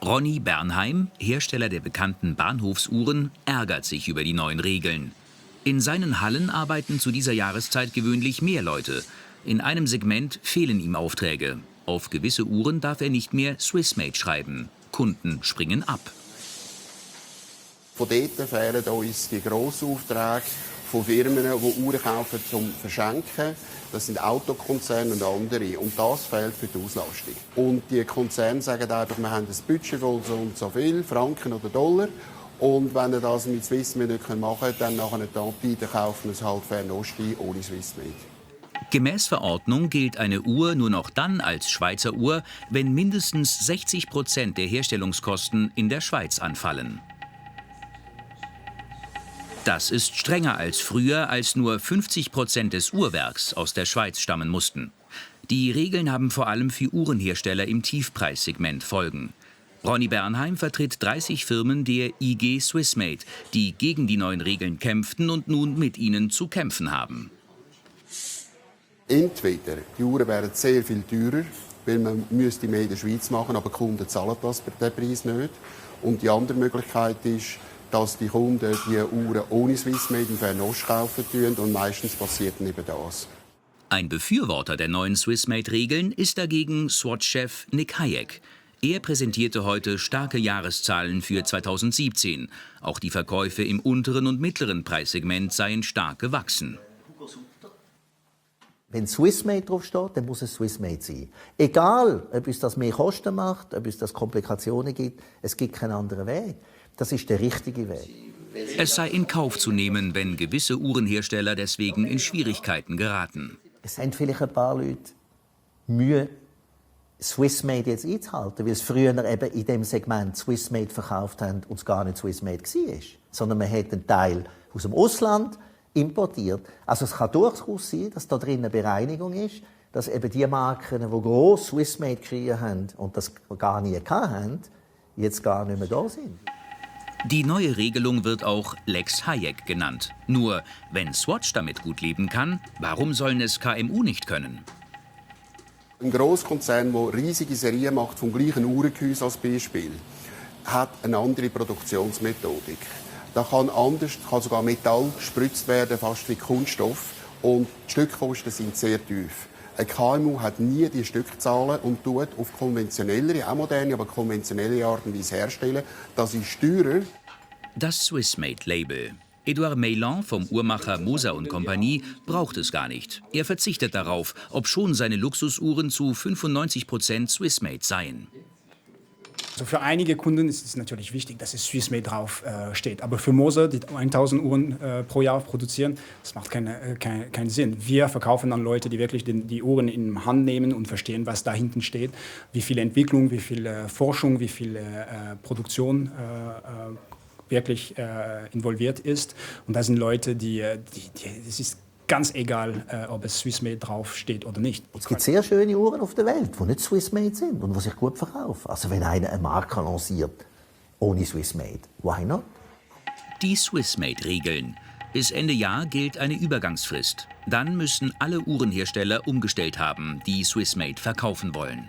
Ronny Bernheim, Hersteller der bekannten Bahnhofsuhren, ärgert sich über die neuen Regeln. In seinen Hallen arbeiten zu dieser Jahreszeit gewöhnlich mehr Leute. In einem Segment fehlen ihm Aufträge. Auf gewisse Uhren darf er nicht mehr Swissmade schreiben. Kunden springen ab. Von dort fehlen uns die Grossaufträge von Firmen, die Uhren kaufen zum Verschenken. Das sind Autokonzerne und andere. Und das fehlt für die Auslastung. Und die Konzerne sagen einfach, wir haben ein Budget von so und so viel, Franken oder Dollar. Und wenn ihr das mit Swissmade nicht machen könnt, dann nachher bieten kaufen wir es halt Fernost ein, ohne Swissmade. Gemäß Verordnung gilt eine Uhr nur noch dann als Schweizer Uhr, wenn mindestens 60% der Herstellungskosten in der Schweiz anfallen. Das ist strenger als früher, als nur 50% des Uhrwerks aus der Schweiz stammen mussten. Die Regeln haben vor allem für Uhrenhersteller im Tiefpreissegment Folgen. Ronny Bernheim vertritt 30 Firmen der IG Swissmade, die gegen die neuen Regeln kämpften und nun mit ihnen zu kämpfen haben. Entweder die Uhren wären sehr viel teurer, weil man müsste mehr in der Schweiz machen, aber die Kunden zahlen den Preis nicht. Und die andere Möglichkeit ist, dass die Kunden die Uhren ohne Swissmade in Fernost kaufen und meistens passiert dann eben das. Ein Befürworter der neuen Swissmade-Regeln ist dagegen Swatch-Chef Nick Hayek. Er präsentierte heute starke Jahreszahlen für 2017. Auch die Verkäufe im unteren und mittleren Preissegment seien stark gewachsen. Wenn Swissmade draufsteht, dann muss es Swissmade sein. Egal, ob es das mehr Kosten macht, ob es das Komplikationen gibt, es gibt keinen anderen Weg. Das ist der richtige Weg. Es sei in Kauf zu nehmen, wenn gewisse Uhrenhersteller deswegen in Schwierigkeiten geraten. Es haben vielleicht ein paar Leute Mühe, Swissmade jetzt einzuhalten, weil es früher eben in dem Segment Swissmade verkauft haben und es gar nicht Swissmade war. Sondern man hat einen Teil aus dem Ausland importiert. Also es kann durchaus sein, dass da drin eine Bereinigung ist, dass eben die Marken, die gross Swissmade geschrien haben und das gar nie hatten, jetzt gar nicht mehr da sind. Die neue Regelung wird auch Lex Hayek genannt. Nur, wenn Swatch damit gut leben kann, warum sollen es KMU nicht können? Ein Grosskonzern, der riesige Serien macht, vom gleichen Uhrengehäuse als Beispiel, hat eine andere Produktionsmethodik. Da kann sogar Metall gespritzt werden, fast wie Kunststoff. Und die Stückkosten sind sehr tief. Ein KMU hat nie die Stückzahlen und tut auf konventionellere, auch moderne, aber konventionelle Art und Weise herstellen. Das ist teurer. Das Swissmade-Label. Edouard Meylan vom Uhrmacher Moser & Compagnie braucht es gar nicht. Er verzichtet darauf, obschon seine Luxusuhren zu 95% Swissmade seien. Also für einige Kunden ist es natürlich wichtig, dass es Swissmade drauf steht. Aber für Moser, die 1000 Uhren pro Jahr produzieren, das macht keinen Sinn. Wir verkaufen an Leute, die wirklich die Uhren in die Hand nehmen und verstehen, was da hinten steht, wie viel Entwicklung, wie viel Forschung, wie viel Produktion wirklich involviert ist. Und das sind Leute, es ist ganz egal, ob es Swissmade draufsteht oder nicht. Es gibt sehr schöne Uhren auf der Welt, die nicht Swissmade sind und die sich gut verkaufen. Also wenn einer eine Marke lanciert ohne Swissmade, why not? Die Swissmade-Regeln. Bis Ende Jahr gilt eine Übergangsfrist. Dann müssen alle Uhrenhersteller umgestellt haben, die Swissmade verkaufen wollen.